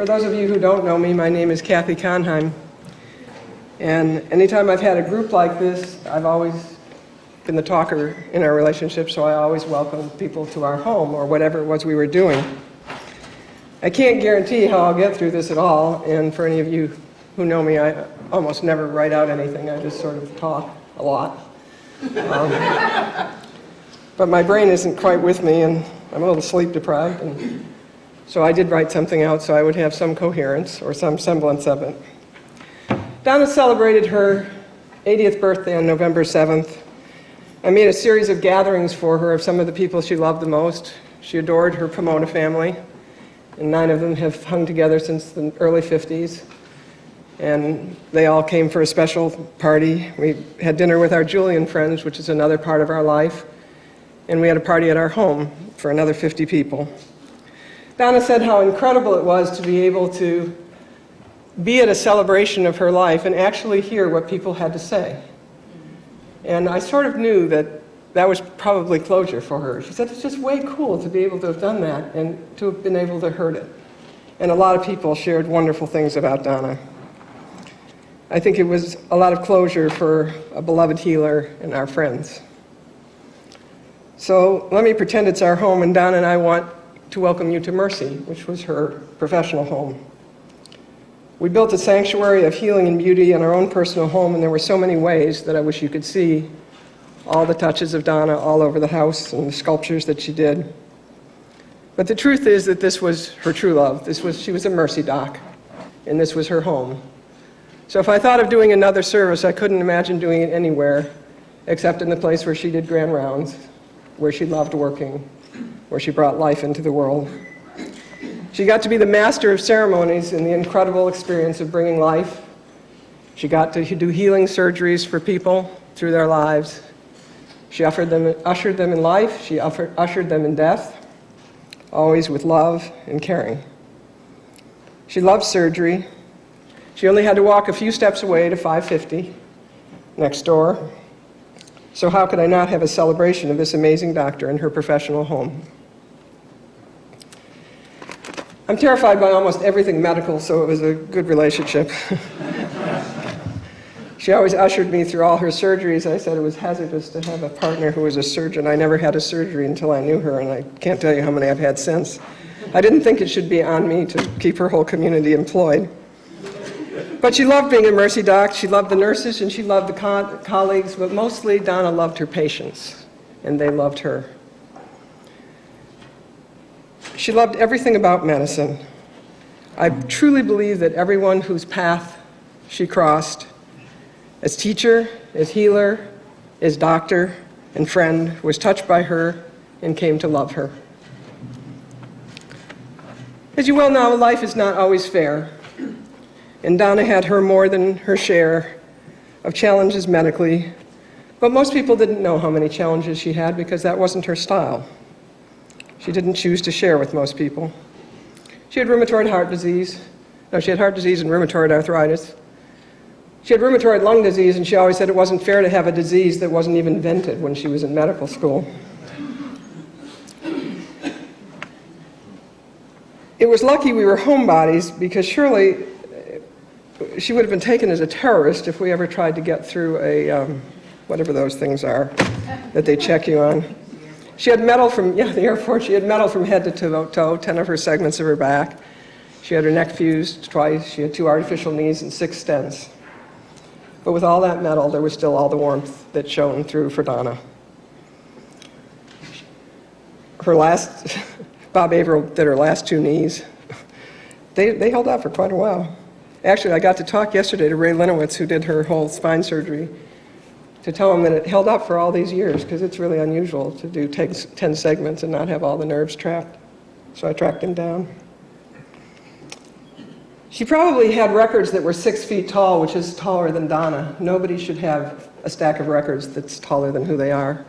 For those of you who don't know me, my name is Kathy Conheim. And anytime I've had a group like this, I've always been the talker in our relationship, so I always welcome people to our home or whatever it was we were doing. I can't guarantee how I'll get through this at all, and for any of you who know me, I almost never write out anything. I just sort of talk a lot. But my brain isn't quite with me, and I'm a little sleep deprived, and so I did write something out so I would have some coherence or some semblance of it. Donna celebrated her 80th birthday on November 7th. I made a series of gatherings for her of some of the people she loved the most. She adored her Pomona family, and 9 of them have hung together since the early 50s. And they all came for a special party. We had dinner with our Julian friends, which is another part of our life. And we had a party at our home for another 50 people. Donna said how incredible it was to be able to be at a celebration of her life and actually hear what people had to say. And I sort of knew that that was probably closure for her. She said it's just way cool to be able to have done that and to have been able to hear it. And a lot of people shared wonderful things about Donna. I think it was a lot of closure for a beloved healer and our friends. So let me pretend it's our home, and Donna and I want to welcome you to Mercy, which was her professional home. We built a sanctuary of healing and beauty in our own personal home, and there were so many ways that I wish you could see all the touches of Donna all over the house and the sculptures that she did. But the truth is that this was her true love. She was a Mercy doc, and this was her home. So if I thought of doing another service, I couldn't imagine doing it anywhere except in the place where she did grand rounds, where she loved working, where she brought life into the world. She got to be the master of ceremonies in the incredible experience of bringing life. She got to do healing surgeries for people through their lives. She ushered them in life. She ushered them in death, always with love and caring. She loved surgery. She only had to walk a few steps away to 550 next door. So how could I not have a celebration of this amazing doctor in her professional home? I'm terrified by almost everything medical, so it was a good relationship. She always ushered me through all her surgeries. I said it was hazardous to have a partner who was a surgeon. I never had a surgery until I knew her, and I can't tell you how many I've had since. I didn't think it should be on me to keep her whole community employed. But she loved being a Mercy doc. She loved the nurses, and she loved the colleagues, but mostly Donna loved her patients, and they loved her. She loved everything about medicine. I truly believe that everyone whose path she crossed, as teacher, as healer, as doctor, and friend, was touched by her and came to love her. As you well know, life is not always fair. And Donna had more than her share of challenges medically, but most people didn't know how many challenges she had because that wasn't her style. She didn't choose to share with most people. She had rheumatoid heart disease. No, she had heart disease and rheumatoid arthritis. She had rheumatoid lung disease, and she always said it wasn't fair to have a disease that wasn't even invented when she was in medical school. It was lucky we were homebodies, because surely she would have been taken as a terrorist if we ever tried to get through a, whatever those things are that they check you on. She had metal from, the airport, she had metal from head to toe, 10 of her segments of her back. She had her neck fused twice. She had 2 artificial knees and 6 stents. But with all that metal, there was still all the warmth that shone through for Donna. Bob Averill did her last 2 knees. They held up for quite a while. Actually, I got to talk yesterday to Ray Linowitz, who did her whole spine surgery, to tell him that it held up for all these years, because it's really unusual to do 10 segments and not have all the nerves trapped. So I tracked him down. She probably had records that were 6 feet tall, which is taller than Donna. Nobody should have a stack of records that's taller than who they are,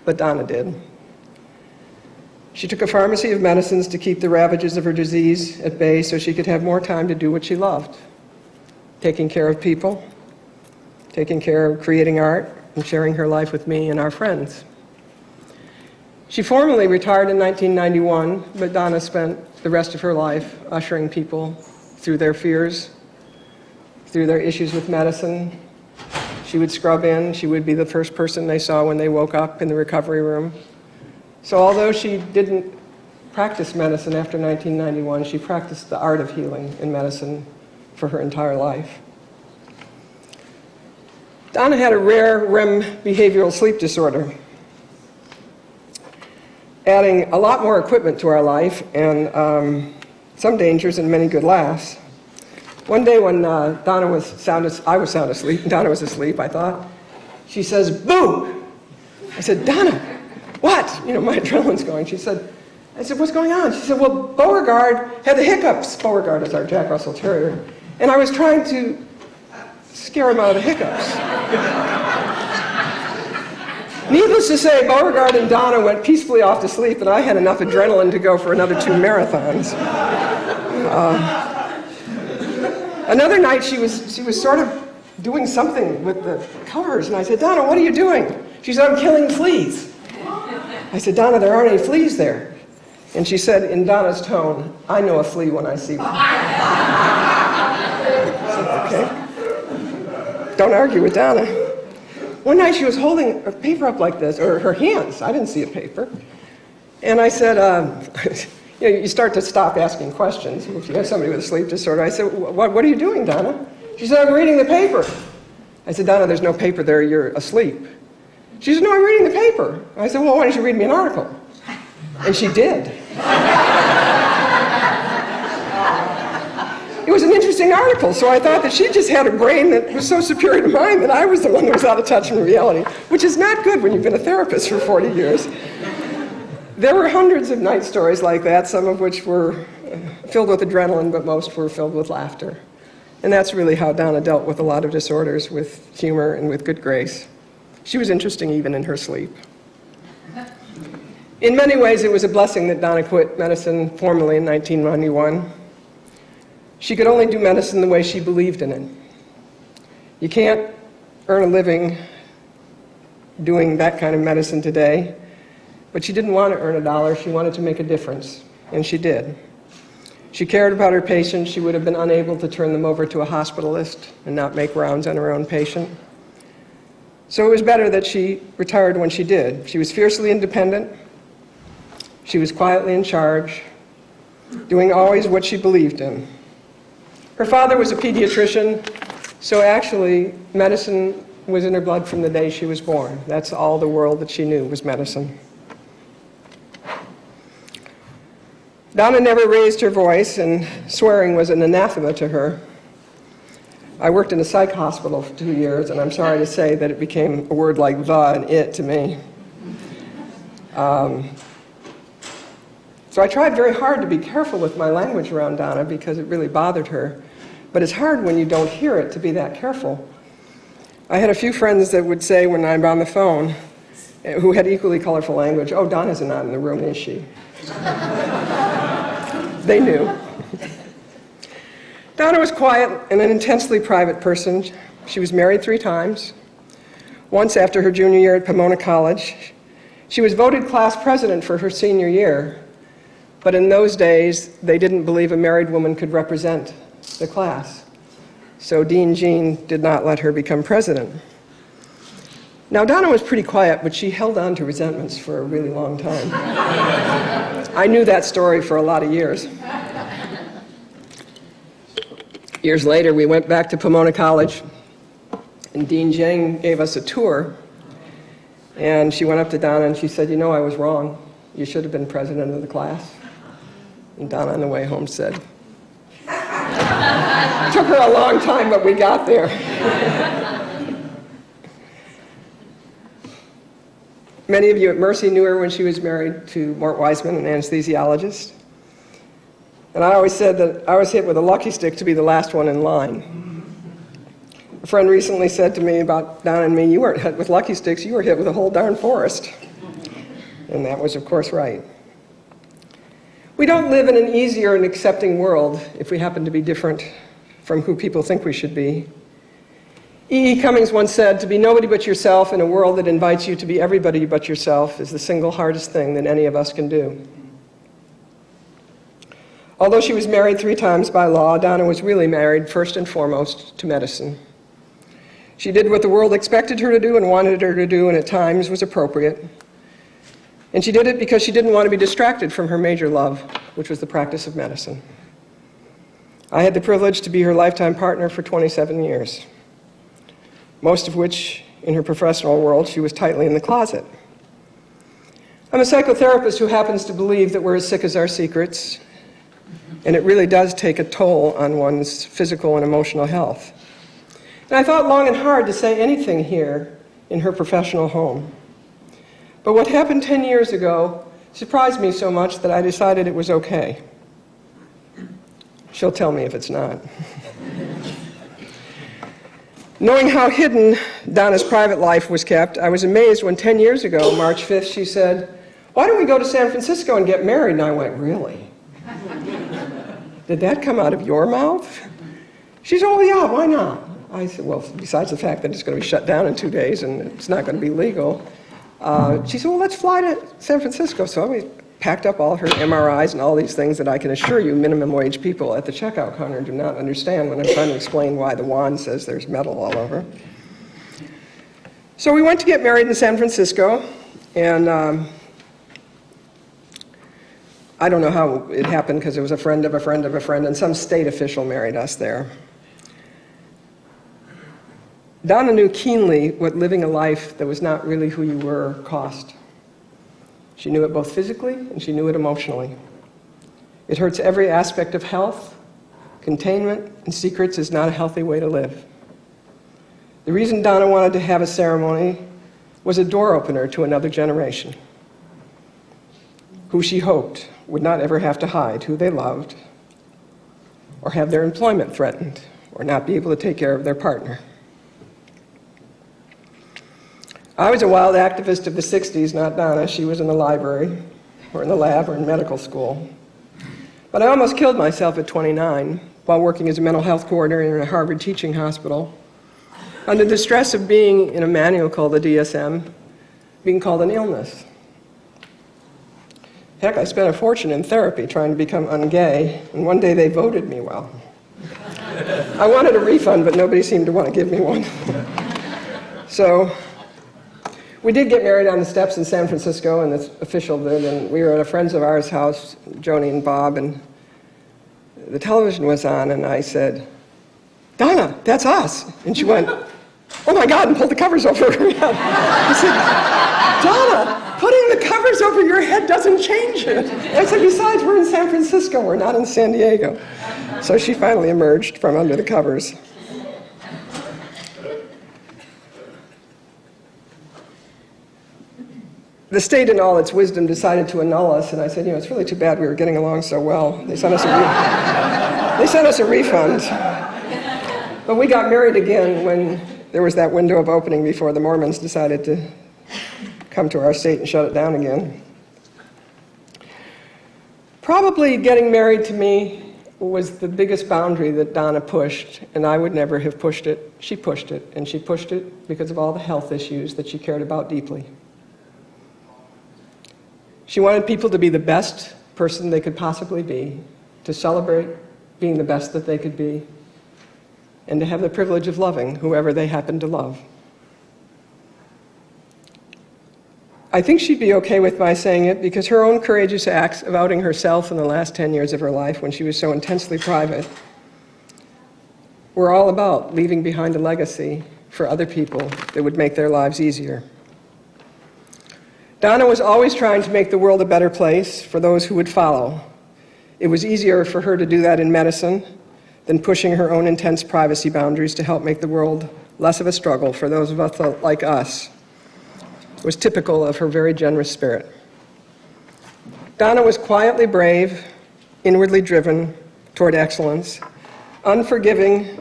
but Donna did. She took a pharmacy of medicines to keep the ravages of her disease at bay so she could have more time to do what she loved: taking care of people, taking care of creating art, and sharing her life with me and our friends. She formally retired in 1991, but Donna spent the rest of her life ushering people through their fears, through their issues with medicine. She would scrub in. She would be the first person they saw when they woke up in the recovery room. So although she didn't practice medicine after 1991, she practiced the art of healing in medicine for her entire life. Donna had a rare REM behavioral sleep disorder, adding a lot more equipment to our life and some dangers and many good laughs. One day when Donna was sound asleep, and Donna was asleep, I thought, she says, "Boo!" I said, "Donna, what?" You know, my adrenaline's going. I said, "What's going on?" She said, "Well, Beauregard had the hiccups." Beauregard is our Jack Russell Terrier. And I was trying to scare him out of the hiccups. Needless to say, Beauregard and Donna went peacefully off to sleep, and I had enough adrenaline to go for another 2 marathons. Another night, she was sort of doing something with the covers, and I said, "Donna, what are you doing?" She said, "I'm killing fleas." I said, "Donna, there aren't any fleas there." And she said, in Donna's tone, "I know a flea when I see one." I said, "Okay. Don't argue with Donna." One night she was holding a paper up like this, or her hands. I didn't see a paper. And I said, you know, you start to stop asking questions if you have somebody with a sleep disorder. I said, what are you doing, Donna?" She said, "I'm reading the paper." I said, "Donna, there's no paper there. You're asleep." She said, "No, I'm reading the paper." I said, "Well, why don't you read me an article?" And she did. It was an interesting article, so I thought that she just had a brain that was so superior to mine that I was the one that was out of touch from reality, which is not good when you've been a therapist for 40 years. There were hundreds of night stories like that, some of which were filled with adrenaline, but most were filled with laughter. And that's really how Donna dealt with a lot of disorders, with humor and with good grace. She was interesting even in her sleep. In many ways, it was a blessing that Donna quit medicine formally in 1991. She could only do medicine the way she believed in it. You can't earn a living doing that kind of medicine today, but she didn't want to earn $1. She wanted to make a difference, and she did. She cared about her patients. She would have been unable to turn them over to a hospitalist and not make rounds on her own patient. So it was better that she retired when she did. She was fiercely independent. She was quietly in charge, doing always what she believed in. Her father was a pediatrician, so actually medicine was in her blood from the day she was born. That's all the world that she knew was medicine. Donna never raised her voice, and swearing was an anathema to her. I worked in a psych hospital for 2 years, and I'm sorry to say that it became a word like the and it to me. So I tried very hard to be careful with my language around Donna because it really bothered her. But it's hard when you don't hear it to be that careful. I had a few friends that would say when I'm on the phone, who had equally colorful language, "Oh, Donna's not in the room, is she?" They knew. Donna was quiet and an intensely private person. She was married 3 times. Once after her junior year at Pomona College. She was voted class president for her senior year. But in those days, they didn't believe a married woman could represent the class. So Dean Jean did not let her become president. Now, Donna was pretty quiet, but she held on to resentments for a really long time. I knew that story for a lot of years. Years later, we went back to Pomona College, and Dean Jean gave us a tour. And she went up to Donna and she said, "You know, I was wrong. You should have been president of the class." And Donna, on the way home, said, "It took her a long time, but we got there." Many of you at Mercy knew her when she was married to Mort Weisman, an anesthesiologist. And I always said that I was hit with a lucky stick to be the last one in line. A friend recently said to me about Donna and me, "You weren't hit with lucky sticks, you were hit with a whole darn forest." And that was, of course, right. We don't live in an easier and accepting world if we happen to be different from who people think we should be. E.E. Cummings once said, "To be nobody but yourself in a world that invites you to be everybody but yourself is the single hardest thing that any of us can do." Although she was married 3 times by law, Donna was really married first and foremost to medicine. She did what the world expected her to do and wanted her to do, and at times was appropriate. And she did it because she didn't want to be distracted from her major love, which was the practice of medicine. I had the privilege to be her lifetime partner for 27 years, most of which, in her professional world, she was tightly in the closet. I'm a psychotherapist who happens to believe that we're as sick as our secrets, and it really does take a toll on one's physical and emotional health. And I thought long and hard to say anything here in her professional home. But what happened 10 years ago surprised me so much that I decided it was okay. She'll tell me if it's not. Knowing how hidden Donna's private life was kept, I was amazed when 10 years ago, March 5th, she said, "Why don't we go to San Francisco and get married?" And I went, "Really? Did that come out of your mouth?" She said, "Oh yeah, why not?" I said, "Well, besides the fact that it's going to be shut down in 2 days and it's not going to be legal." She said, "Well, let's fly to San Francisco." So we packed up all her MRIs and all these things that I can assure you minimum wage people at the checkout counter do not understand when I'm trying to explain why the wand says there's metal all over. So we went to get married in San Francisco, and I don't know how it happened because it was a friend of a friend of a friend, and some state official married us there. Donna knew keenly what living a life that was not really who you were cost. She knew it both physically and she knew it emotionally. It hurts every aspect of health. Containment and secrets is not a healthy way to live. The reason Donna wanted to have a ceremony was a door opener to another generation, who she hoped would not ever have to hide who they loved, or have their employment threatened, or not be able to take care of their partner. I was a wild activist of the 60s, not Donna. She was in the library, or in the lab, or in medical school. But I almost killed myself at 29 while working as a mental health coordinator in a Harvard teaching hospital, under the stress of being in a manual called the DSM, being called an illness. Heck, I spent a fortune in therapy trying to become ungay, and one day they voted me well. I wanted a refund, but nobody seemed to want to give me one. So we did get married on the steps in San Francisco, and this official did, and we were at a friend of ours' house, Joni and Bob, and the television was on, and I said, "Donna, that's us." And she went, "Oh my God," and pulled the covers over her head. I said, "Donna, putting the covers over your head doesn't change it." And I said, "Besides, we're in San Francisco, we're not in San Diego." So she finally emerged from under the covers. The state, in all its wisdom, decided to annul us, and I said, it's really too bad we were getting along so well. They sent us a refund. But we got married again when there was that window of opening before the Mormons decided to come to our state and shut it down again. Probably getting married to me was the biggest boundary that Donna pushed, and I would never have pushed it. She pushed it, and she pushed it because of all the health issues that she cared about deeply. She wanted people to be the best person they could possibly be, to celebrate being the best that they could be, and to have the privilege of loving whoever they happened to love. I think she'd be okay with my saying it because her own courageous acts of outing herself in the last 10 years of her life, when she was so intensely private, were all about leaving behind a legacy for other people that would make their lives easier. Donna was always trying to make the world a better place for those who would follow. It was easier for her to do that in medicine than pushing her own intense privacy boundaries to help make the world less of a struggle for those of us like us. It was typical of her very generous spirit. Donna was quietly brave, inwardly driven toward excellence, unforgiving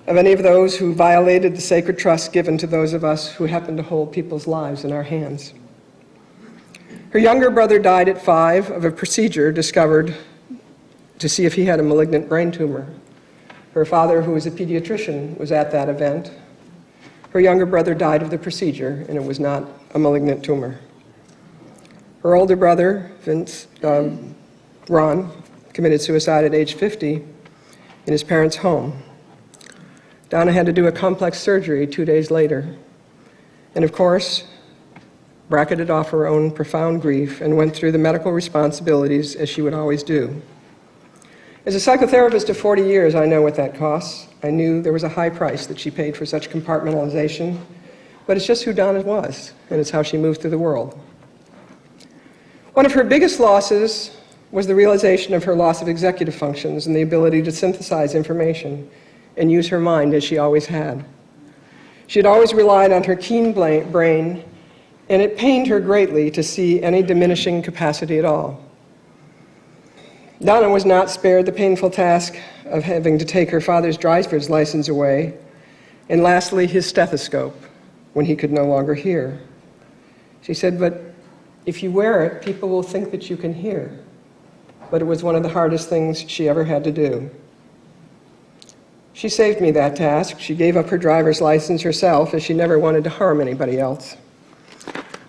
of any of those who violated the sacred trust given to those of us who happen to hold people's lives in our hands. Her younger brother died at 5 of a procedure discovered to see if he had a malignant brain tumor. Her father, who was a pediatrician, was at that event. Her younger brother died of the procedure, and it was not a malignant tumor. Her older brother, Ron, committed suicide at age 50 in his parents' home. Donna had to do a complex surgery 2 days later, and of course, bracketed off her own profound grief and went through the medical responsibilities as she would always do. As a psychotherapist of 40 years, I know what that costs. I knew there was a high price that she paid for such compartmentalization, but it's just who Donna was, and it's how she moved through the world. One of her biggest losses was the realization of her loss of executive functions and the ability to synthesize information and use her mind as she always had. She had always relied on her keen brain, and it pained her greatly to see any diminishing capacity at all. Donna was not spared the painful task of having to take her father's driver's license away, and lastly, his stethoscope, when he could no longer hear. She said, "But if you wear it, people will think that you can hear." But it was one of the hardest things she ever had to do. She saved me that task. She gave up her driver's license herself, as she never wanted to harm anybody else.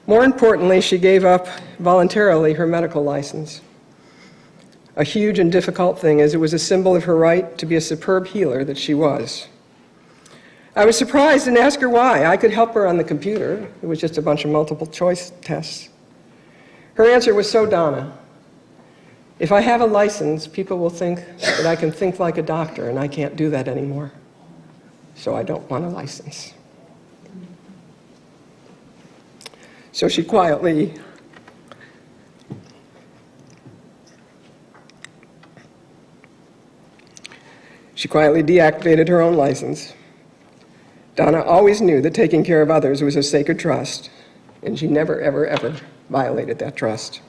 More importantly, she gave up voluntarily her medical license. A huge and difficult thing, as it was a symbol of her right to be a superb healer that she was. I was surprised and asked her why. I could help her on the computer. It was just a bunch of multiple choice tests. Her answer was so Donna. If I have a license, people will think that I can think like a doctor, and I can't do that anymore. So I don't want a license. So she quietly deactivated her own license. Donna always knew that taking care of others was a sacred trust, and she never, ever, ever violated that trust.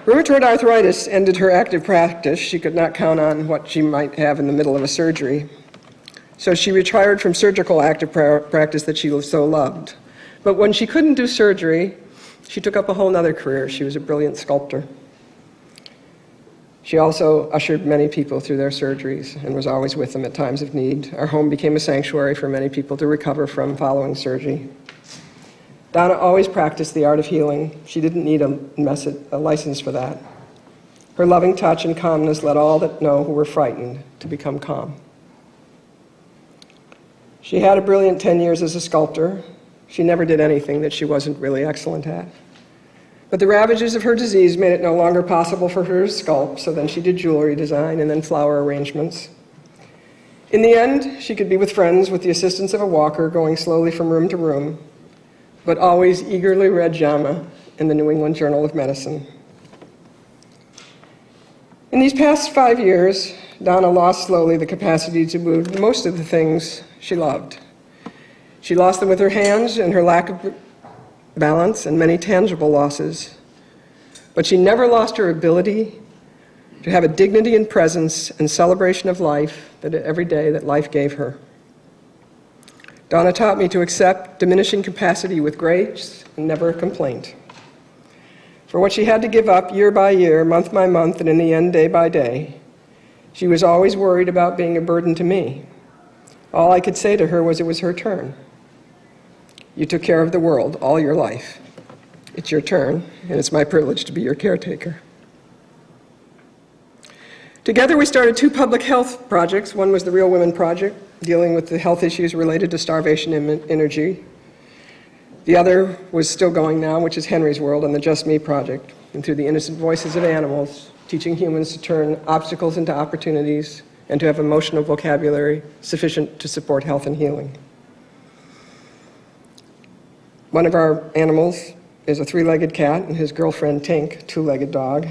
Rheumatoid arthritis ended her active practice. She could not count on what she might have in the middle of a surgery. So she retired from surgical active practice that she so loved. But when she couldn't do surgery, she took up a whole other career. She was a brilliant sculptor. She also ushered many people through their surgeries and was always with them at times of need. Our home became a sanctuary for many people to recover from following surgery. Donna always practiced the art of healing. She didn't need a license for that. Her loving touch and calmness led all that know who were frightened to become calm. She had a brilliant 10 years as a sculptor. She never did anything that she wasn't really excellent at. But the ravages of her disease made it no longer possible for her to sculpt, so then she did jewelry design and then flower arrangements. In the end, she could be with friends with the assistance of a walker, going slowly from room to room, but always eagerly read JAMA in the New England Journal of Medicine. In these past 5 years, Donna lost slowly the capacity to move most of the things she loved. She lost them with her hands and her lack of balance and many tangible losses. But she never lost her ability to have a dignity and presence and celebration of life that every day that life gave her. Donna taught me to accept diminishing capacity with grace and never a complaint. For what she had to give up year by year, month by month, and in the end, day by day, she was always worried about being a burden to me. All I could say to her was it was her turn. You took care of the world all your life. It's your turn, and it's my privilege to be your caretaker. Together, we started 2 public health projects. One was the Real Women Project, dealing with the health issues related to starvation and energy. The other was still going now, which is Henry's World and the Just Me Project, and through the innocent voices of animals, teaching humans to turn obstacles into opportunities and to have emotional vocabulary sufficient to support health and healing. One of our animals is a 3-legged cat and his girlfriend Tink, a 2-legged dog,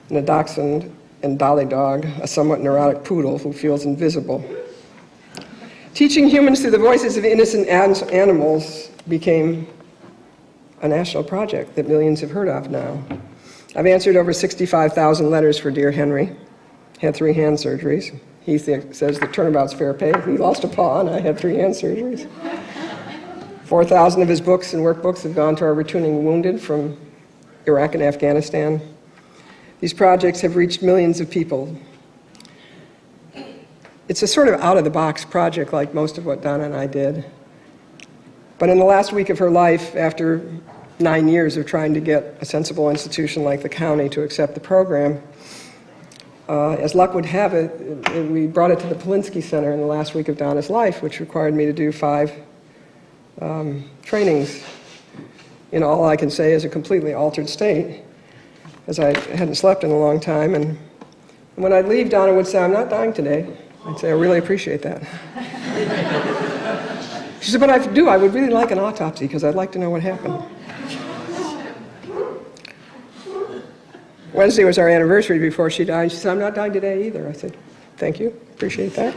and a dachshund and dolly dog, a somewhat neurotic poodle who feels invisible. Teaching humans through the voices of innocent animals became a national project that millions have heard of now. I've answered over 65,000 letters for dear Henry. Had 3 hand surgeries. He says the turnabout's fair pay. He lost a paw and I had 3 hand surgeries. 4,000 of his books and workbooks have gone to our returning wounded from Iraq and Afghanistan. These projects have reached millions of people. It's a sort of out-of-the-box project like most of what Donna and I did. But in the last week of her life, after 9 years of trying to get a sensible institution like the county to accept the program. As luck would have it, we brought it to the Polinsky Center in the last week of Donna's life, which required me to do 5 trainings in all I can say is a completely altered state, as I hadn't slept in a long time. And when I'd leave, Donna would say, "I'm not dying today." I'd say, "I really appreciate that." She said, "But I would really like an autopsy because I'd like to know what happened." Wednesday was our anniversary before she died. She said, "I'm not dying today either." I said, "Thank you, appreciate that."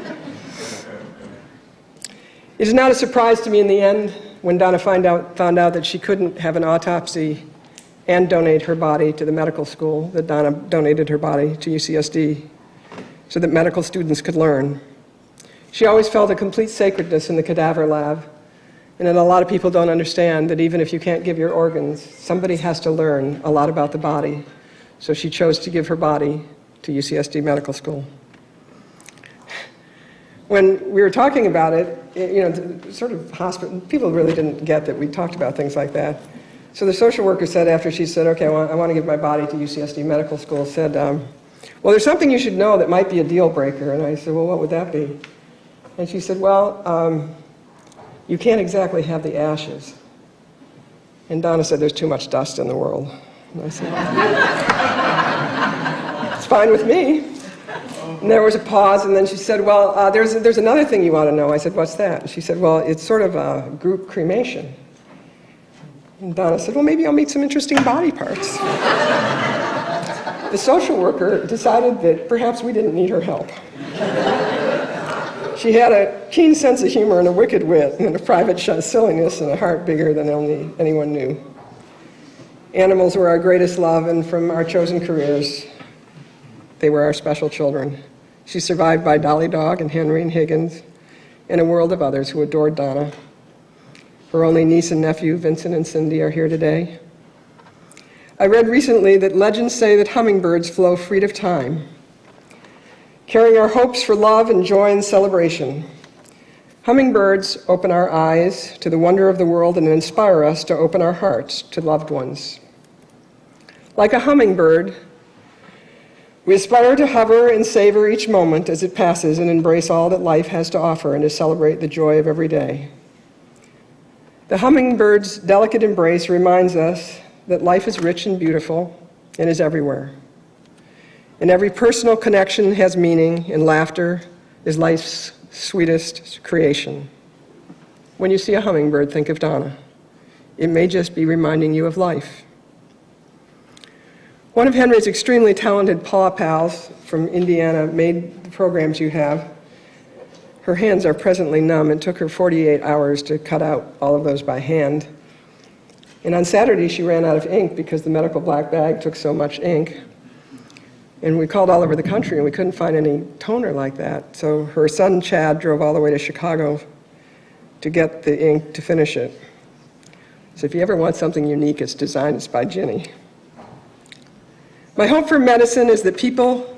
It is not a surprise to me in the end when Donna found out that she couldn't have an autopsy and donate her body to the medical school, that Donna donated her body to UCSD so that medical students could learn. She always felt a complete sacredness in the cadaver lab, and that a lot of people don't understand that even if you can't give your organs, somebody has to learn a lot about the body. So she chose to give her body to UCSD Medical School. When we were talking about it, sort of hospital, people really didn't get that we talked about things like that. So the social worker said, after she said, "Okay, I want to give my body to UCSD Medical School," said, "Well, there's something you should know that might be a deal breaker." And I said, "Well, what would that be?" And she said, "Well, you can't exactly have the ashes." And Donna said, "There's too much dust in the world." And I said, "It's fine with me." And there was a pause, and then she said, "Well, there's another thing you ought to know." I said, "What's that?" And she said, "Well, it's sort of a group cremation." And Donna said, "Well, maybe I'll meet some interesting body parts." The social worker decided that perhaps we didn't need her help. She had a keen sense of humor and a wicked wit, and a private silliness and a heart bigger than only anyone knew. Animals were our greatest love, and from our chosen careers, they were our special children. She's survived by Dolly Dog and Henry and Higgins, and a world of others who adored Donna. Her only niece and nephew, Vincent and Cindy, are here today. I read recently that legends say that hummingbirds flow free of time, carrying our hopes for love and joy and celebration. Hummingbirds open our eyes to the wonder of the world and inspire us to open our hearts to loved ones. Like a hummingbird, we aspire to hover and savor each moment as it passes and embrace all that life has to offer and to celebrate the joy of every day. The hummingbird's delicate embrace reminds us that life is rich and beautiful and is everywhere. And every personal connection has meaning, and laughter is life's sweetest creation. When you see a hummingbird, think of Donna. It may just be reminding you of life. One of Henry's extremely talented paw pals from Indiana made the programs you have. Her hands are presently numb. It took her 48 hours to cut out all of those by hand. And on Saturday, she ran out of ink because the medical black bag took so much ink. And we called all over the country, and we couldn't find any toner like that. So her son, Chad, drove all the way to Chicago to get the ink to finish it. So if you ever want something unique, it's designed, it's by Ginny. My hope for medicine is that people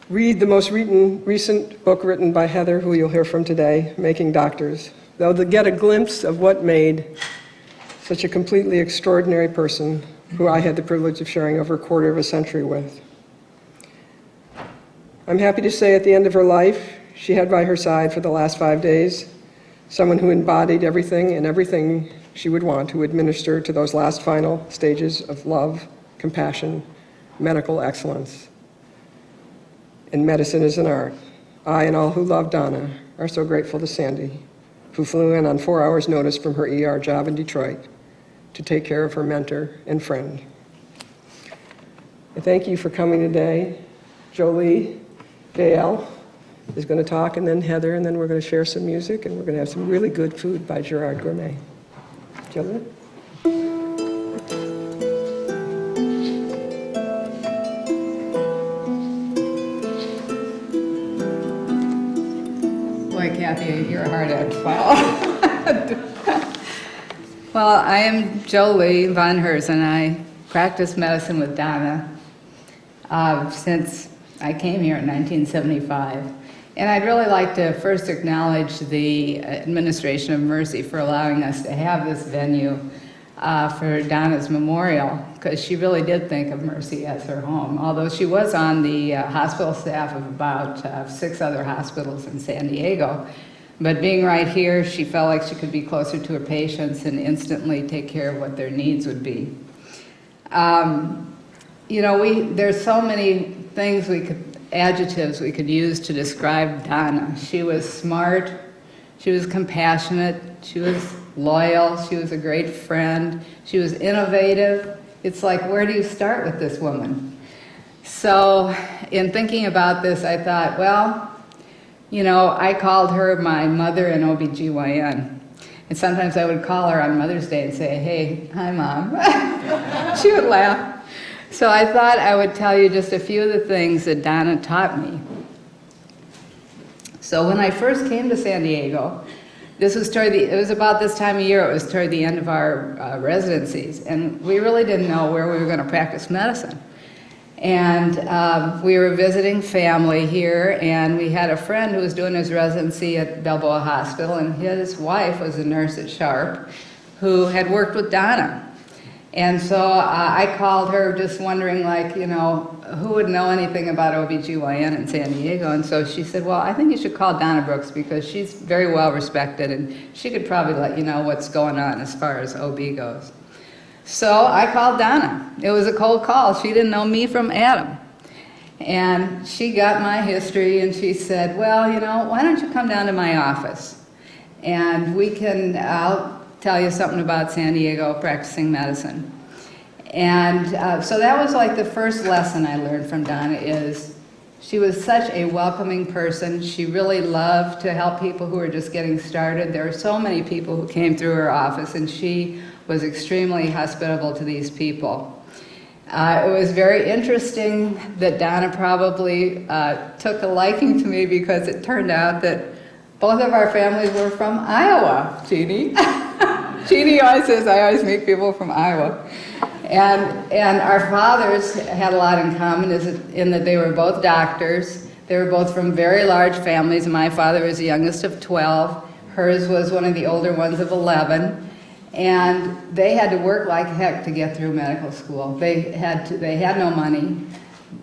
read the most recent book written by Heather, who you'll hear from today, Making Doctors. They'll get a glimpse of what made such a completely extraordinary person who I had the privilege of sharing over a quarter of a century with. I'm happy to say at the end of her life, she had by her side for the last 5 days someone who embodied everything and everything she would want to administer to those last final stages of love, compassion, medical excellence. And medicine is an art. I and all who love Donna are so grateful to Sandy, who flew in on 4 hours' notice from her ER job in Detroit to take care of her mentor and friend. I thank you for coming today. Jolie, Dale is going to talk, and then Heather, and then we're going to share some music, and we're going to have some really good food by Gerard Gourmet. Jolie? Boy, Kathy, you're a hard act to follow. Well, I am Jolie Von Herzen. I practice medicine with Donna since I came here in 1975. And I'd really like to first acknowledge the administration of Mercy for allowing us to have this venue. for Donna's memorial, because she really did think of Mercy as her home, although she was on the hospital staff of about 6 other hospitals in San Diego. But being right here, she felt like she could be closer to her patients and instantly take care of what their needs would be. You know, there's so many things adjectives we could use to describe Donna. She was smart, she was compassionate, she was loyal, she was a great friend, she was innovative. It's like, where do you start with this woman? So in thinking about this, I thought, well, you know, I called her my mother in OBGYN. And sometimes I would call her on Mother's Day and say, hey, hi, Mom. She would laugh. So I thought I would tell you just a few of the things that Donna taught me. So when I first came to San Diego, it was about this time of year, it was toward the end of our residencies, and we really didn't know where we were going to practice medicine. And we were visiting family here, and we had a friend who was doing his residency at Balboa Hospital, and his wife was a nurse at Sharp who had worked with Donna. And so I called her just wondering, like, you know, who would know anything about OBGYN in San Diego? And so she said, well, I think you should call Donna Brooks because she's very well respected and she could probably let you know what's going on as far as OB goes. So I called Donna. It was a cold call. She didn't know me from Adam. And she got my history and she said, well, you know, why don't you come down to my office? And I'll tell you something about San Diego practicing medicine. And so that was like the first lesson I learned from Donna is she was such a welcoming person. She really loved to help people who were just getting started. There were so many people who came through her office and she was extremely hospitable to these people. It was very interesting that Donna probably took a liking to me because it turned out that both of our families were from Iowa, Jeannie. Jeannie always says, I always meet people from Iowa. And our fathers had a lot in common in that they were both doctors. They were both from very large families. My father was the youngest of 12. Hers was one of the older ones of 11. And they had to work like heck to get through medical school. They had no money.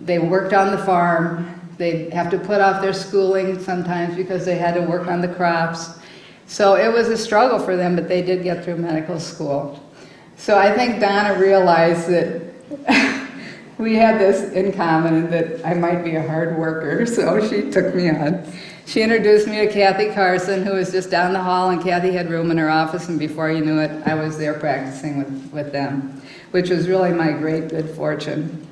They worked on the farm. They'd have to put off their schooling sometimes because they had to work on the crops. So it was a struggle for them, but they did get through medical school. So I think Donna realized that we had this in common and that I might be a hard worker, so she took me on. She introduced me to Kathy Carson, who was just down the hall, and Kathy had room in her office, and before you knew it, I was there practicing with them, which was really my great good fortune.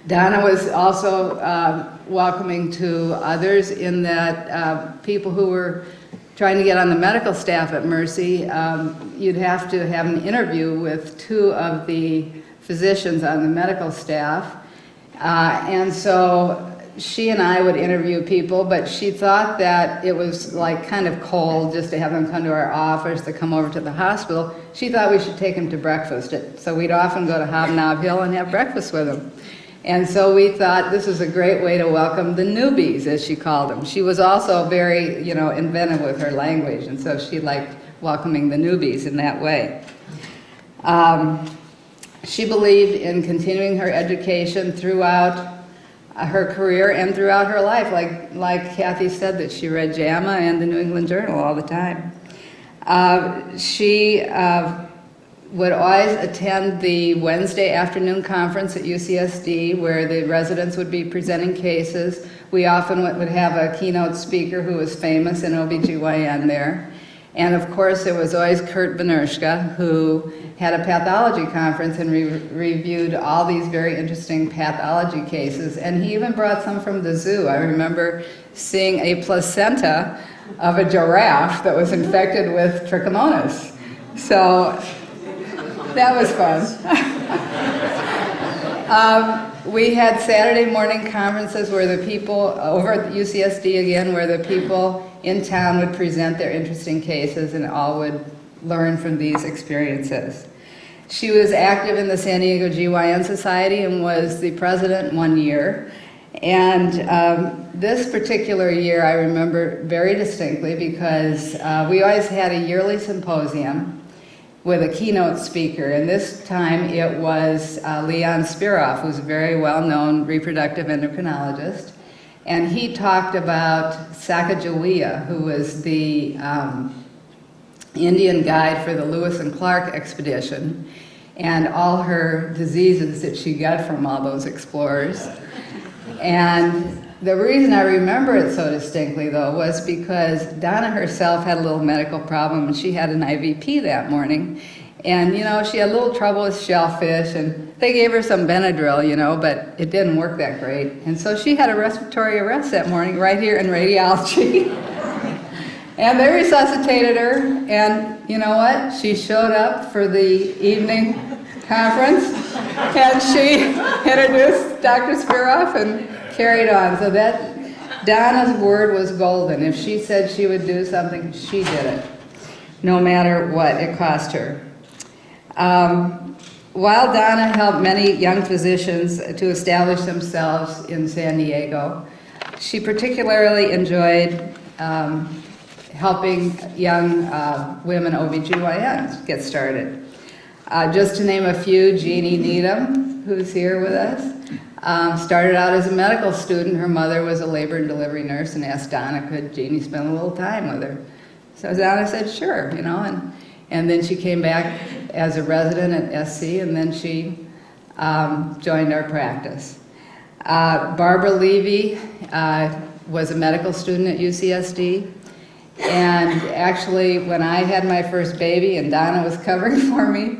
Donna was also welcoming to others in that people who were trying to get on the medical staff at Mercy, you'd have to have an interview with 2 of the physicians on the medical staff. And so she and I would interview people, but she thought that it was like kind of cold just to have them come to our office, to come over to the hospital. She thought we should take them to breakfast. So we'd often go to Hobnob Hill and have breakfast with them. And so we thought this was a great way to welcome the newbies, as she called them. She was also very, you know, inventive with her language, and so she liked welcoming the newbies in that way. She believed in continuing her education throughout her career and throughout her life. Like Kathy said, that she read JAMA and the New England Journal all the time. She would always attend the Wednesday afternoon conference at UCSD where the residents would be presenting cases. We often would have a keynote speaker who was famous in OBGYN there. And of course, there was always Kurt Benershka, who had a pathology conference and reviewed all these very interesting pathology cases. And he even brought some from the zoo. I remember seeing a placenta of a giraffe that was infected with trichomonas. So that was fun. We had Saturday morning conferences where the people, over at UCSD again, where the people in town would present their interesting cases and all would learn from these experiences. She was active in the San Diego GYN Society and was the president one year. And this particular year I remember very distinctly because we always had a yearly symposium with a keynote speaker, and this time it was Leon Spiroff, who's a very well-known reproductive endocrinologist, and he talked about Sacagawea, who was the Indian guide for the Lewis and Clark expedition, and all her diseases that she got from all those explorers. And the reason I remember it so distinctly, though, was because Donna herself had a little medical problem, and she had an IVP that morning. And, you know, she had a little trouble with shellfish, and they gave her some Benadryl, you know, but it didn't work that great. And so she had a respiratory arrest that morning right here in radiology. And they resuscitated her, and you know what? She showed up for the evening conference, and she introduced Dr. Spiroff and carried on. So that Donna's word was golden. If she said she would do something, she did it, no matter what it cost her. While Donna helped many young physicians to establish themselves in San Diego, she particularly enjoyed helping young women OBGYNs get started. Just to name a few, Jeannie Needham, who's here with us, started out as a medical student. Her mother was a labor and delivery nurse and asked Donna, could Jeannie spend a little time with her? So Donna said, sure, you know, and then she came back as a resident at SC, and then she joined our practice. Barbara Levy was a medical student at UCSD, and actually when I had my first baby and Donna was covering for me,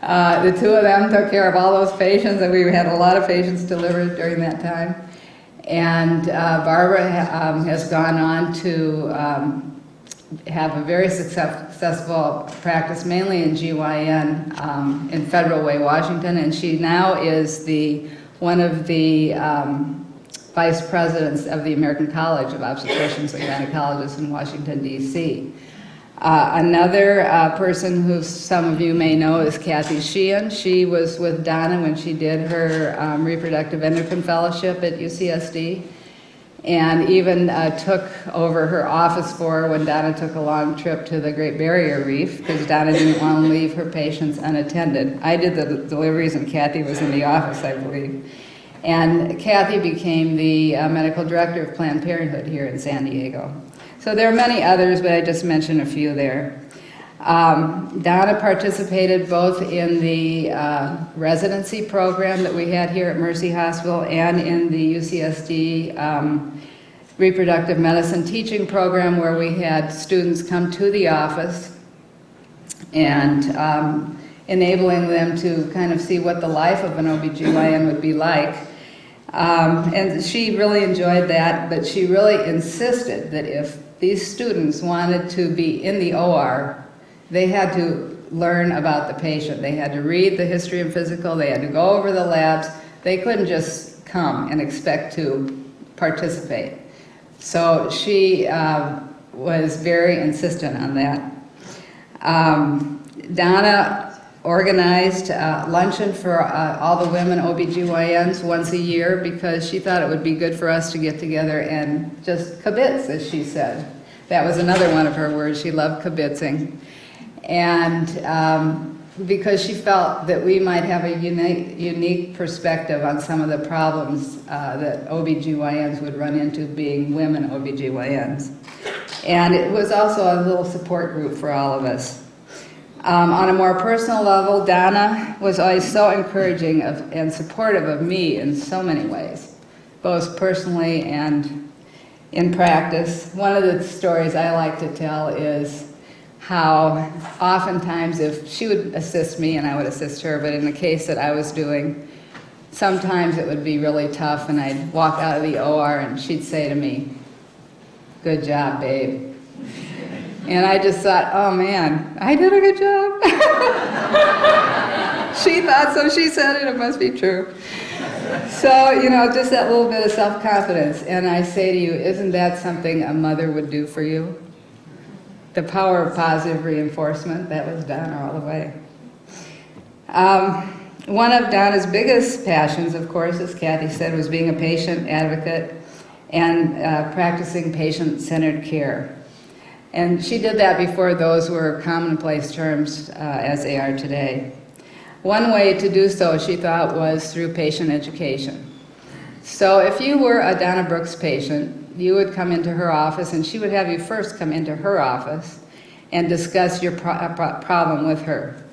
the two of them took care of all those patients, and we had a lot of patients delivered during that time. And Barbara has gone on to have a very successful practice, mainly in GYN in Federal Way, Washington, and she now is one of the vice presidents of the American College of Obstetricians and Gynecologists in Washington, D.C. Another person who some of you may know is Kathy Sheehan. She was with Donna when she did her reproductive endocrine fellowship at UCSD, and even took over her office for her when Donna took a long trip to the Great Barrier Reef, because Donna didn't want to leave her patients unattended. I did the deliveries and Kathy was in the office, I believe. And Kathy became the medical director of Planned Parenthood here in San Diego. So there are many others, but I just mentioned a few there. Donna participated both in the residency program that we had here at Mercy Hospital and in the UCSD reproductive medicine teaching program, where we had students come to the office and enabling them to kind of see what the life of an OBGYN would be like. And she really enjoyed that, but she really insisted that if these students wanted to be in the OR, they had to learn about the patient. They had to read the history and physical. They had to go over the labs. They couldn't just come and expect to participate. So she was very insistent on that. Donna organized luncheon for all the women OBGYNs once a year because she thought it would be good for us to get together and just kibitz, as she said. That was another one of her words. She loved kibitzing. And because she felt that we might have a unique perspective on some of the problems that OBGYNs would run into being women OBGYNs. And it was also a little support group for all of us. On a more personal level, Donna was always so encouraging and supportive of me in so many ways, both personally and in practice. One of the stories I like to tell is how oftentimes if she would assist me and I would assist her, but in the case that I was doing, sometimes it would be really tough and I'd walk out of the OR and she'd say to me, "Good job, babe." And I just thought, oh man, I did a good job. She thought so, she said it, it must be true. So, you know, just that little bit of self-confidence. And I say to you, isn't that something a mother would do for you? The power of positive reinforcement, that was Donna all the way. One of Donna's biggest passions, of course, as Kathy said, was being a patient advocate and practicing patient-centered care. And she did that before those were commonplace terms as they are today. One way to do so, she thought, was through patient education. So if you were a Donna Brooks patient, you would come into her office, and she would have you first come into her office and discuss your problem with her.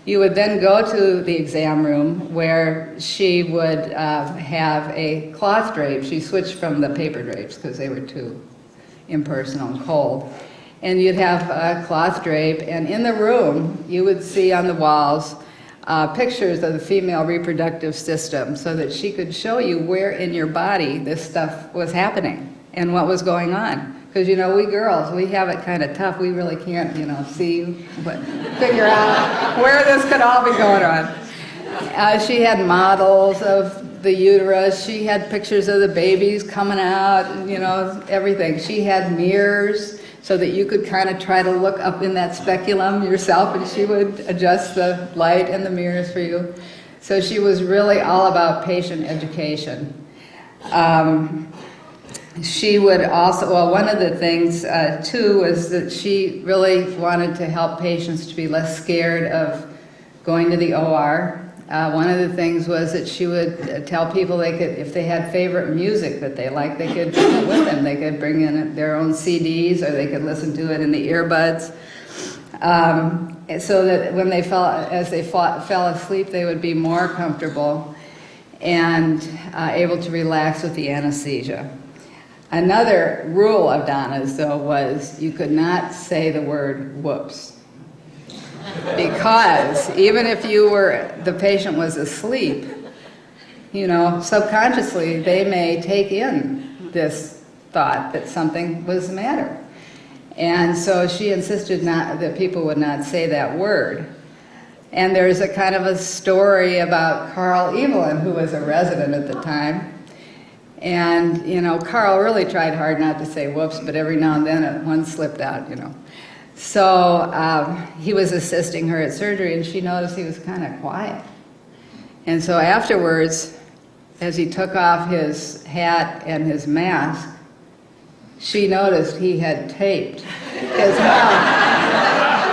You would then go to the exam room where she would have a cloth drape. She switched from the paper drapes because they were too impersonal and cold. And you'd have a cloth drape, and in the room you would see on the walls pictures of the female reproductive system so that she could show you where in your body this stuff was happening and what was going on. Because, you know, we girls, we have it kind of tough. We really can't, you know, see, but figure out where this could all be going on. She had models of the uterus. She had pictures of the babies coming out, and, you know, everything. She had mirrors so that you could kind of try to look up in that speculum yourself, and she would adjust the light and the mirrors for you. So she was really all about patient education. She would also, well, one of the things, too, was that she really wanted to help patients to be less scared of going to the OR. One of the things was that she would tell people they could, if they had favorite music that they liked, they could bring it with them. They could bring in their own CDs, or they could listen to it in the earbuds. So that when they fell asleep, they would be more comfortable and able to relax with the anesthesia. Another rule of Donna's, though, was you could not say the word whoops. Because even if the patient was asleep, you know, subconsciously they may take in this thought that something was the matter. And so she insisted that people would not say that word. And there's a kind of a story about Carl Evelyn, who was a resident at the time. And, you know, Carl really tried hard not to say whoops, but every now and then one slipped out, you know. So he was assisting her at surgery, and she noticed he was kind of quiet. And so afterwards, as he took off his hat and his mask, she noticed he had taped his mouth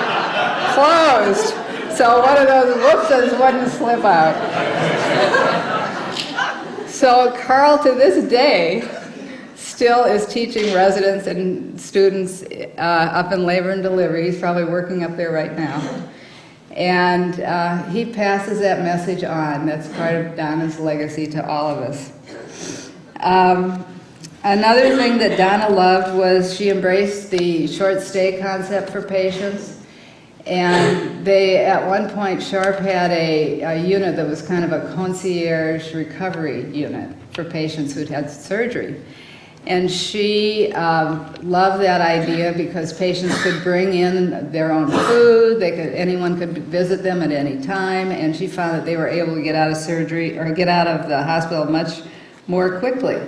closed. So one of those whoopses wouldn't slip out. So Carl, to this day, still is teaching residents and students up in labor and delivery. He's probably working up there right now. And he passes that message on. That's part of Donna's legacy to all of us. Another thing that Donna loved was she embraced the short stay concept for patients. And they, at one point, Sharp had a unit that was kind of a concierge recovery unit for patients who'd had surgery. And she loved that idea because patients could bring in their own food, anyone could visit them at any time, and she found that they were able to get out of surgery, or get out of the hospital much more quickly.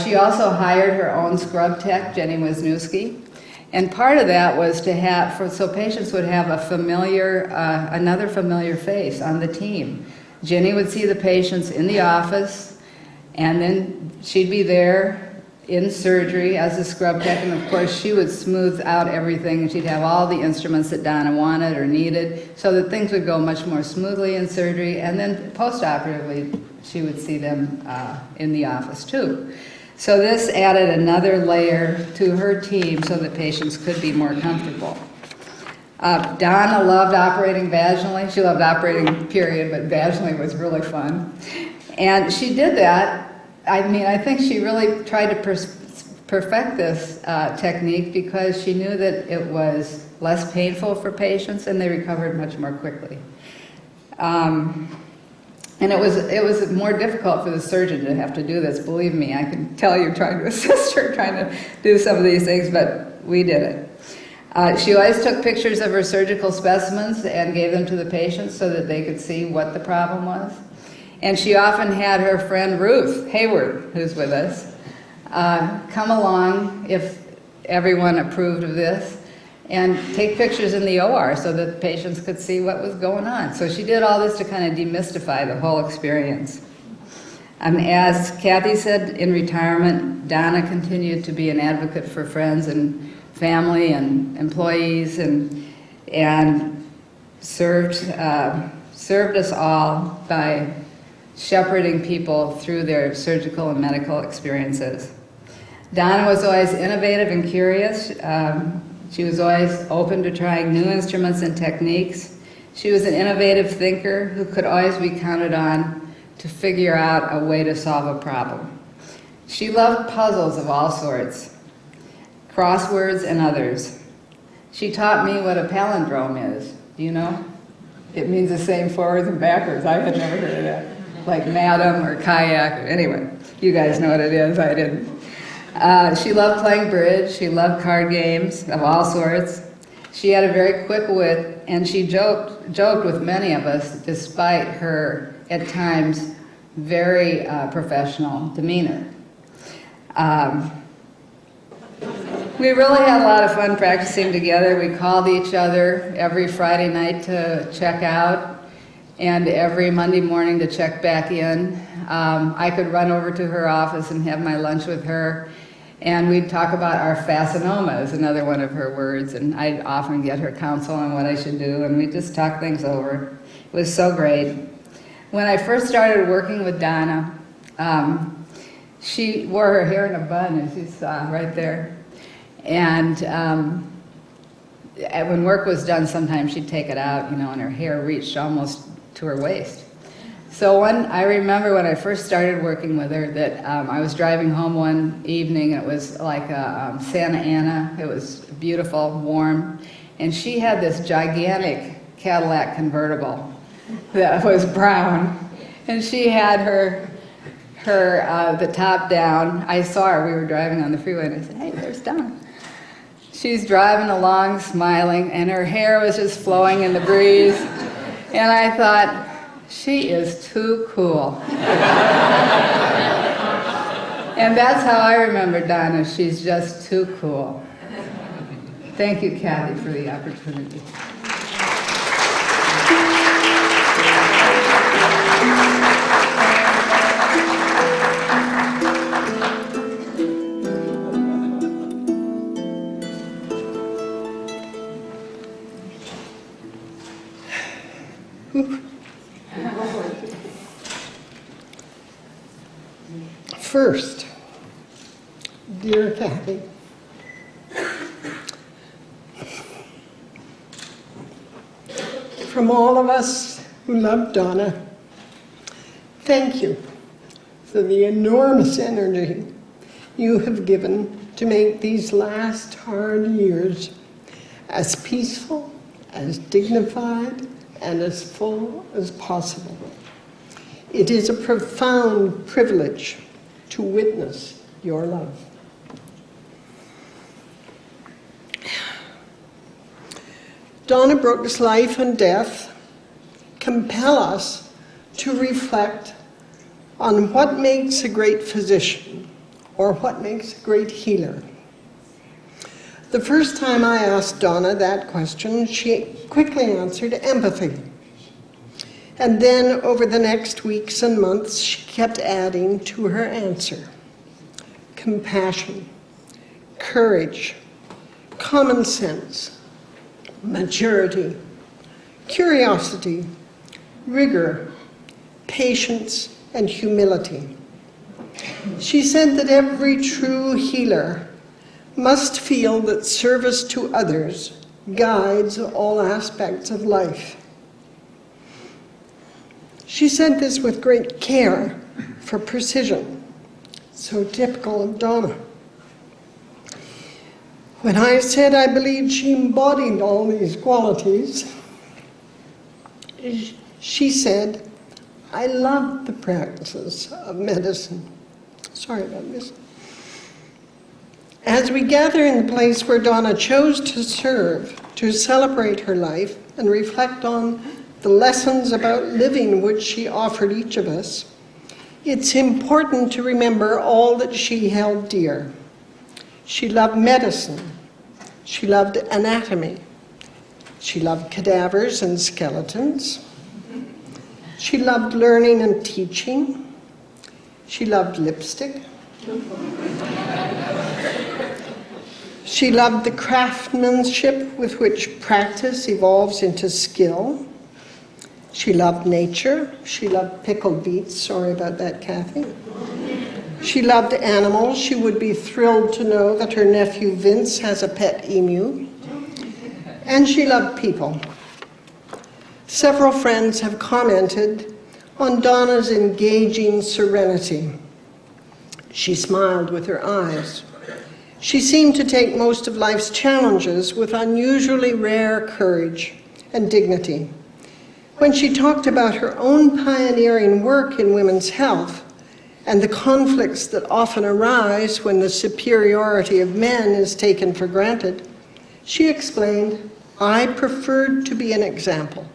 She also hired her own scrub tech, Jenny Wisniewski. And part of that was to have, so patients would have a familiar, another familiar face on the team. Jenny would see the patients in the office, and then she'd be there in surgery as a scrub tech, and of course she would smooth out everything, and she'd have all the instruments that Donna wanted or needed, so that things would go much more smoothly in surgery, and then post-operatively she would see them in the office too. So this added another layer to her team so that patients could be more comfortable. Donna loved operating vaginally. She loved operating, period, but vaginally was really fun. And she did that. I mean, I think she really tried to perfect this technique because she knew that it was less painful for patients and they recovered much more quickly. And it was more difficult for the surgeon to have to do this. Believe me, I can tell you trying to assist her, trying to do some of these things, but we did it. She always took pictures of her surgical specimens and gave them to the patients so that they could see what the problem was. And she often had her friend Ruth Hayward, who's with us, come along if everyone approved of this, and take pictures in the OR so that the patients could see what was going on. So she did all this to kind of demystify the whole experience. As Kathy said, in retirement, Donna continued to be an advocate for friends and family and employees, and served us all by shepherding people through their surgical and medical experiences. Donna was always innovative and curious. She was always open to trying new instruments and techniques. She was an innovative thinker who could always be counted on to figure out a way to solve a problem. She loved puzzles of all sorts, crosswords and others. She taught me what a palindrome is. Do you know? It means the same forwards and backwards. I had never heard of that. Like madam or kayak, or anyway, you guys know what it is, I didn't. She loved playing bridge, she loved card games of all sorts. She had a very quick wit, and she joked with many of us, despite her, at times, very professional demeanor. We really had a lot of fun practicing together. We called each other every Friday night to check out, and every Monday morning to check back in. I could run over to her office and have my lunch with her, and we'd talk about our fascinoma, is another one of her words, and I'd often get her counsel on what I should do, and we'd just talk things over. It was so great. When I first started working with Donna, she wore her hair in a bun, as you saw right there, and when work was done, sometimes she'd take it out, and her hair reached almost to her waist. So I remember when I first started working with her that I was driving home one evening, and it was like Santa Ana. It was beautiful, warm, and she had this gigantic Cadillac convertible that was brown, and she had the top down. I saw her, we were driving on the freeway, and I said, "Hey, there's Donna." She's driving along, smiling, and her hair was just flowing in the breeze. And I thought, she is too cool. And that's how I remember Donna. She's just too cool. Thank you, Kathy, for the opportunity. First, dear Kathy, from all of us who love Donna, thank you for the enormous energy you have given to make these last hard years as peaceful, as dignified, and as full as possible. It is a profound privilege to witness your love. Donna Brooks' life and death compel us to reflect on what makes a great physician or what makes a great healer. The first time I asked Donna that question, she quickly answered empathy. And then over the next weeks and months, she kept adding to her answer: compassion, courage, common sense, maturity, curiosity, rigor, patience, and humility. She said that every true healer must feel that service to others guides all aspects of life. She said this with great care for precision, so typical of Donna. When I said I believed she embodied all these qualities, she said, "I love the practices of medicine." Sorry about this. As we gather in the place where Donna chose to serve, to celebrate her life and reflect on the lessons about living which she offered each of us, it's important to remember all that she held dear. She loved medicine. She loved anatomy. She loved cadavers and skeletons. She loved learning and teaching. She loved lipstick. She loved the craftsmanship with which practice evolves into skill. She loved nature. She loved pickled beets. Sorry about that, Kathy. She loved animals. She would be thrilled to know that her nephew Vince has a pet emu. And she loved people. Several friends have commented on Donna's engaging serenity. She smiled with her eyes. She seemed to take most of life's challenges with unusually rare courage and dignity. When she talked about her own pioneering work in women's health and the conflicts that often arise when the superiority of men is taken for granted, she explained, "I preferred to be an example,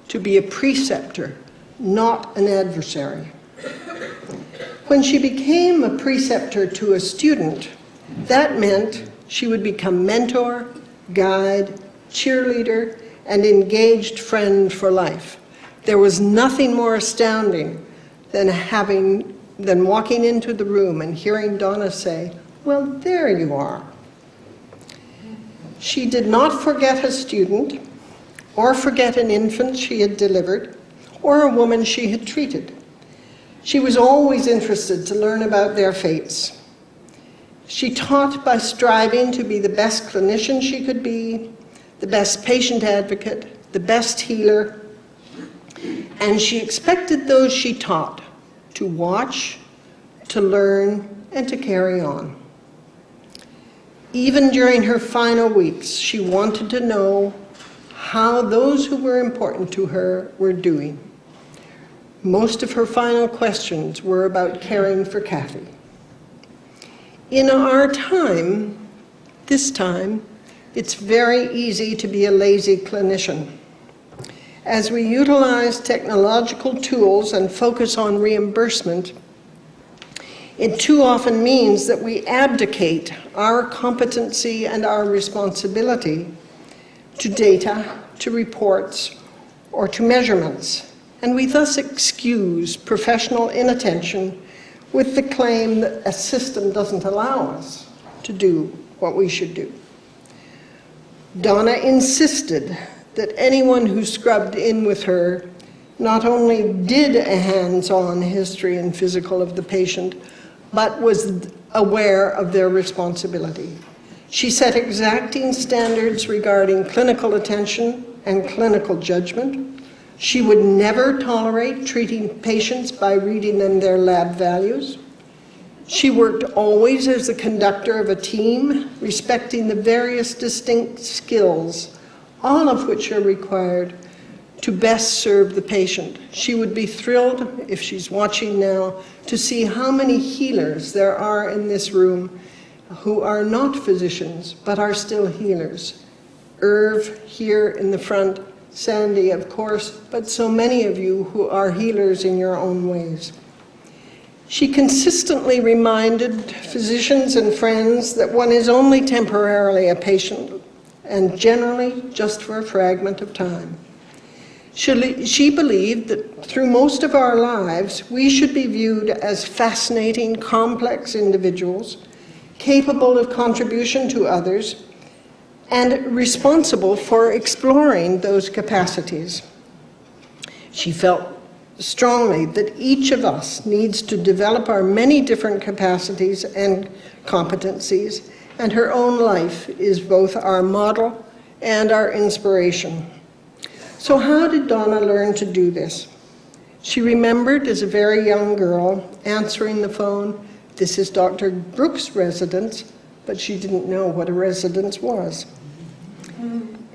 to be a preceptor, not an adversary." When she became a preceptor to a student, that meant she would become mentor, guide, cheerleader, and engaged friend for life. There was nothing more astounding than walking into the room and hearing Donna say, "Well, there you are." She did not forget a student, or forget an infant she had delivered, or a woman she had treated. She was always interested to learn about their fates. She taught by striving to be the best clinician she could be, the best patient advocate, the best healer, and she expected those she taught to watch, to learn, and to carry on. Even during her final weeks, she wanted to know how those who were important to her were doing. Most of her final questions were about caring for Kathy. In our time, this time, it's very easy to be a lazy clinician. As we utilize technological tools and focus on reimbursement, it too often means that we abdicate our competency and our responsibility to data, to reports, or to measurements, and we thus excuse professional inattention with the claim that a system doesn't allow us to do what we should do. Donna insisted that anyone who scrubbed in with her not only did a hands-on history and physical of the patient, but was aware of their responsibility. She set exacting standards regarding clinical attention and clinical judgment. She would never tolerate treating patients by reading them their lab values. She worked always as the conductor of a team, respecting the various distinct skills, all of which are required to best serve the patient. She would be thrilled, if she's watching now, to see how many healers there are in this room who are not physicians, but are still healers. Irv here in the front, Sandy, of course, but so many of you who are healers in your own ways. She consistently reminded physicians and friends that one is only temporarily a patient, and generally just for a fragment of time. She believed that through most of our lives, we should be viewed as fascinating, complex individuals, capable of contribution to others, and responsible for exploring those capacities. She felt strongly that each of us needs to develop our many different capacities and competencies, and her own life is both our model and our inspiration. So how did Donna learn to do this? She remembered as a very young girl answering the phone, "This is Dr. Brooks' residence," but she didn't know what a residence was.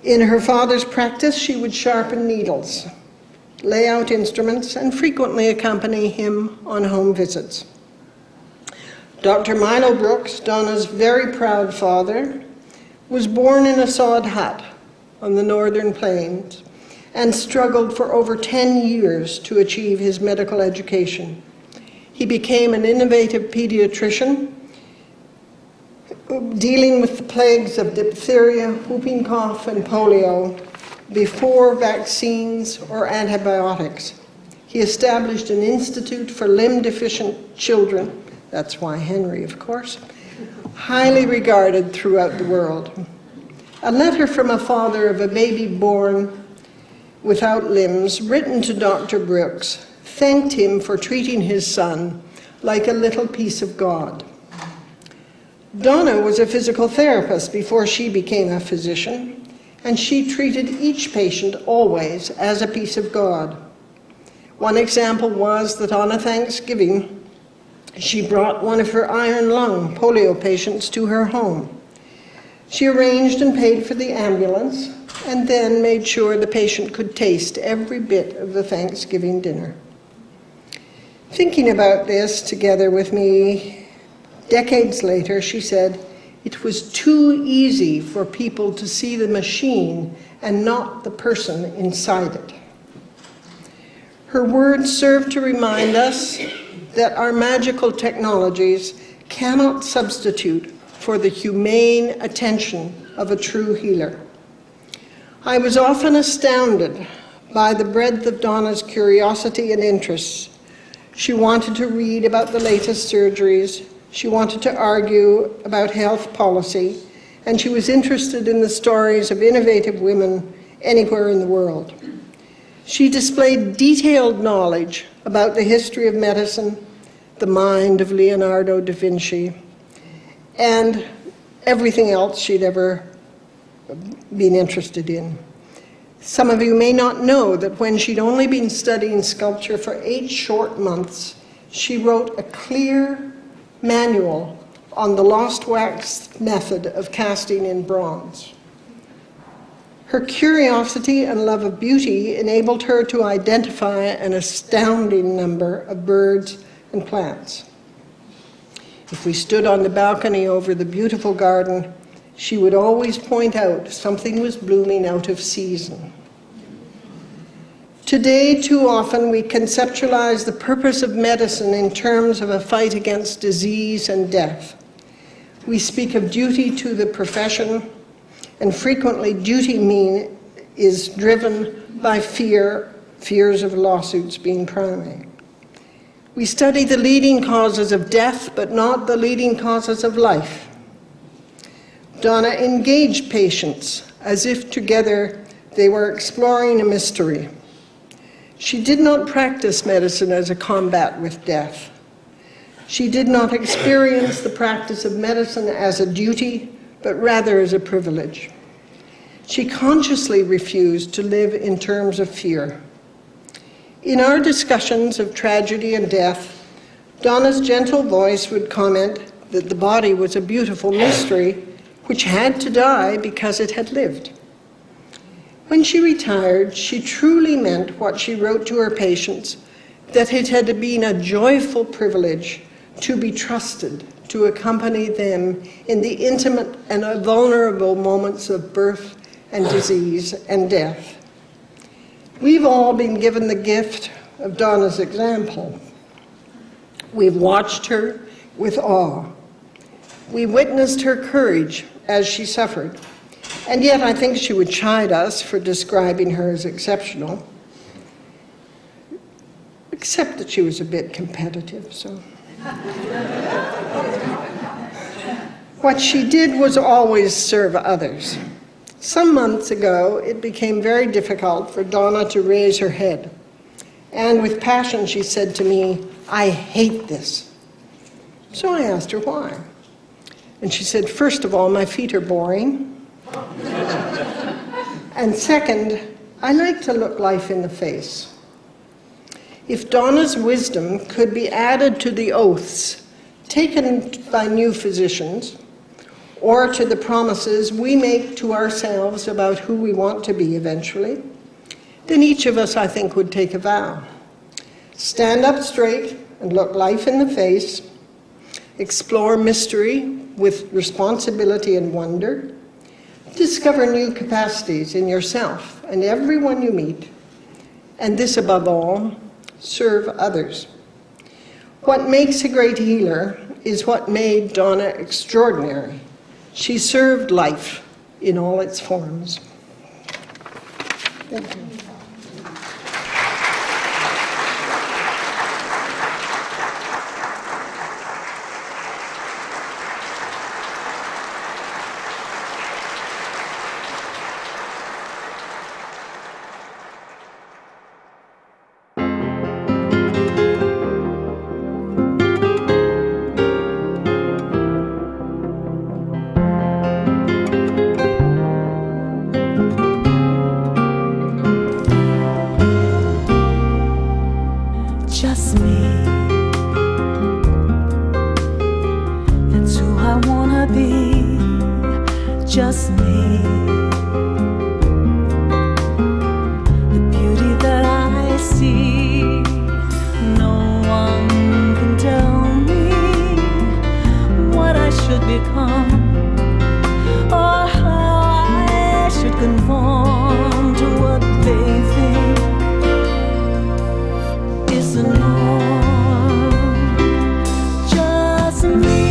In her father's practice, she would sharpen needles, lay out instruments, and frequently accompany him on home visits. Dr. Milo Brooks, Donna's very proud father, was born in a sod hut on the northern plains and struggled for over 10 years to achieve his medical education. He became an innovative pediatrician, dealing with the plagues of diphtheria, whooping cough, and polio before vaccines or antibiotics. He established an institute for limb-deficient children, that's why Henry, of course, highly regarded throughout the world. A letter from a father of a baby born without limbs, written to Dr. Brooks, thanked him for treating his son like a little piece of God. Donna was a physical therapist before she became a physician, and she treated each patient always as a piece of God. One example was that on a Thanksgiving, she brought one of her iron lung polio patients to her home. She arranged and paid for the ambulance, and then made sure the patient could taste every bit of the Thanksgiving dinner. Thinking about this together with me, decades later, she said, it was too easy for people to see the machine and not the person inside it. Her words serve to remind us that our magical technologies cannot substitute for the humane attention of a true healer. I was often astounded by the breadth of Donna's curiosity and interests. She wanted to read about the latest surgeries, she wanted to argue about health policy, and she was interested in the stories of innovative women anywhere in the world. She displayed detailed knowledge about the history of medicine, the mind of Leonardo da Vinci, and everything else she'd ever been interested in. Some of you may not know that when she'd only been studying sculpture for 8 short months, she wrote a clear manual on the lost wax method of casting in bronze. Her curiosity and love of beauty enabled her to identify an astounding number of birds and plants. If we stood on the balcony over the beautiful garden, she would always point out something was blooming out of season. Today, too often, we conceptualize the purpose of medicine in terms of a fight against disease and death. We speak of duty to the profession, and frequently duty is driven by fears of lawsuits being primary. We study the leading causes of death, but not the leading causes of life. Donna engaged patients as if together they were exploring a mystery. She did not practice medicine as a combat with death. She did not experience the practice of medicine as a duty, but rather as a privilege. She consciously refused to live in terms of fear. In our discussions of tragedy and death, Donna's gentle voice would comment that the body was a beautiful mystery which had to die because it had lived. When she retired, she truly meant what she wrote to her patients, that it had been a joyful privilege to be trusted to accompany them in the intimate and vulnerable moments of birth and disease and death. We've all been given the gift of Donna's example. We've watched her with awe. We witnessed her courage as she suffered. And yet I think she would chide us for describing her as exceptional, except that she was a bit competitive, so. What she did was always serve others. Some months ago, it became very difficult for Donna to raise her head. And with passion, she said to me, "I hate this." So I asked her why. And she said, first of all, my feet are boring. And second, I like to look life in the face. If Donna's wisdom could be added to the oaths taken by new physicians, or to the promises we make to ourselves about who we want to be eventually, then each of us, I think, would take a vow. Stand up straight and look life in the face, explore mystery with responsibility and wonder, discover new capacities in yourself and everyone you meet, and this above all, serve others. What makes a great healer is what made Donna extraordinary. She served life in all its forms. Thank you. just me. The beauty that I see, no one can tell me what I should become, or how I should conform to what they think is the norm. Just me.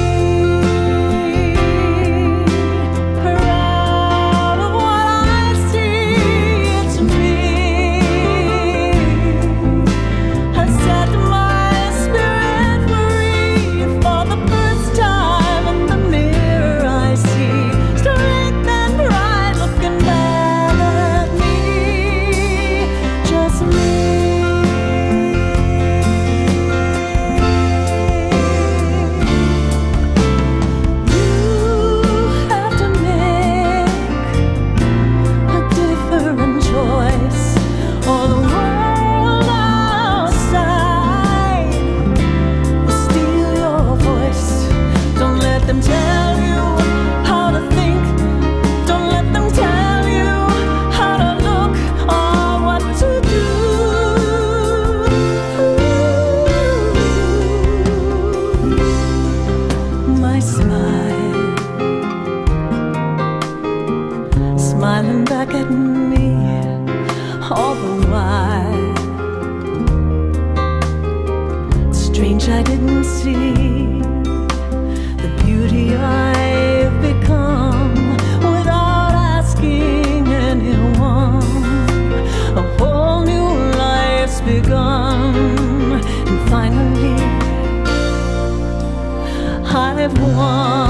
Smiling back at me all the while. Strange I didn't see the beauty I've become without asking anyone. A whole new life's begun, and finally I've won.